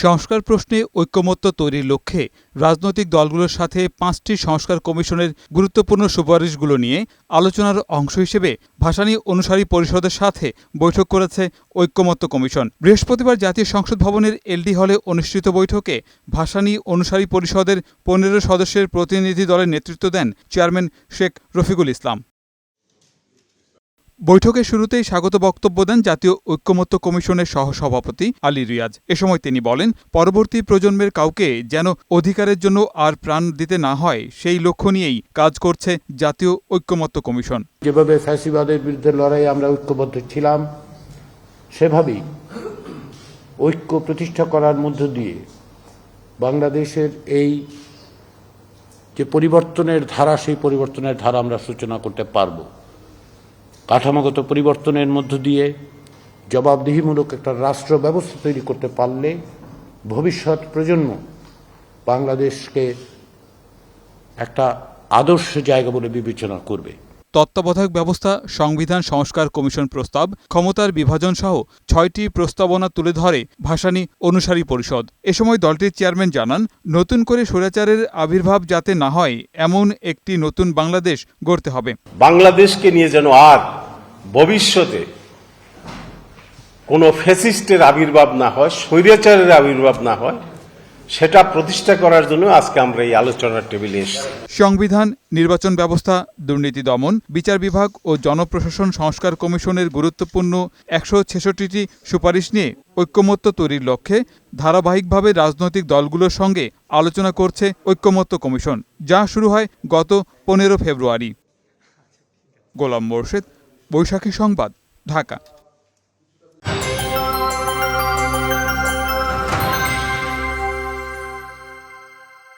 সংস্কার প্রশ্নে ঐকমত্য তৈরির লক্ষ্যে রাজনৈতিক দলগুলোর সাথে ৫টি সংস্কার কমিশনের গুরুত্বপূর্ণ সুপারিশগুলো নিয়ে আলোচনার অংশ হিসেবে ভাসানী অনুসারী পরিষদের সাথে বৈঠক করেছে ঐকমত্য কমিশন। বৃহস্পতিবার জাতীয় সংসদ ভবনের এলডি হলে অনুষ্ঠিত বৈঠকে ভাসানী অনুসারী পরিষদের ১৫ সদস্যের প্রতিনিধি দলের নেতৃত্ব দেন চেয়ারম্যান শেখ রফিকুল ইসলাম। বৈঠকের শুরুতেই স্বাগত বক্তব্য দেন জাতীয় ঐকমত্য কমিশনের সহসভাপতি আলী রিয়াজ। এ সময় তিনি বলেন, পরবর্তী প্রজন্মের কাউকে যেন অধিকারের জন্য আর প্রাণ দিতে না হয় সেই লক্ষ্য নিয়েই কাজ করছে জাতীয় ঐকমত্য কমিশন। যেভাবে ফ্যাসিবাদের বিরুদ্ধে লড়াই আমরা ঐক্যবদ্ধ ছিলাম, সেভাবেই ঐক্য প্রতিষ্ঠা করার মধ্য দিয়ে বাংলাদেশের এই যে পরিবর্তনের ধারা, সেই পরিবর্তনের ধারা আমরা সূচনা করতে পারব। কাঠামোগত পরিবর্তনের মধ্য দিয়ে জবাবদিহিমূলক একটা রাষ্ট্র ব্যবস্থা তৈরি করতে পারলে ভবিষ্যৎ প্রজন্ম বাংলাদেশকে একটা আদর্শ জায়গা বলে বিবেচনা করবে। তত্ত্বাবধায়ক ব্যবস্থা, সংবিধান সংস্কার কমিশন প্রস্তাব, ক্ষমতার বিভাজন সহ ৬টি প্রস্তাবনা তুলে ধরে ভাসানী অনুসারী পরিষদ। এ সময় দলটির চেয়ারম্যান জানান, নতুন করে স্বৈরাচারের আবির্ভাব যাতে না হয় এমন একটি নতুন বাংলাদেশ গড়তে হবে। বাংলাদেশকে নিয়ে যেন আর ভবিষ্যতে কোনো ফ্যাসিস্টের আবির্ভাব না হয়, স্বৈরাচারের আবির্ভাব না হয়, সেটা প্রতিষ্ঠা করার জন্য আজকে আমরা এই আলোচনার টেবিলে এসেছি। সংবিধান, নির্বাচন ব্যবস্থা, দুর্নীতি দমন, বিচার বিভাগ ও জনপ্রশাসন সংস্কার কমিশনের গুরুত্বপূর্ণ ১৬৬টি সুপারিশ নিয়ে ঐকমত্য তৈরির লক্ষ্যে ধারাবাহিকভাবে রাজনৈতিক দলগুলোর সঙ্গে আলোচনা করছে ঐকমত্য কমিশন, যা শুরু হয় গত ১৫ ফেব্রুয়ারি। গোলাম মোর্শেদ, বৈশাখী সংবাদ, ঢাকা।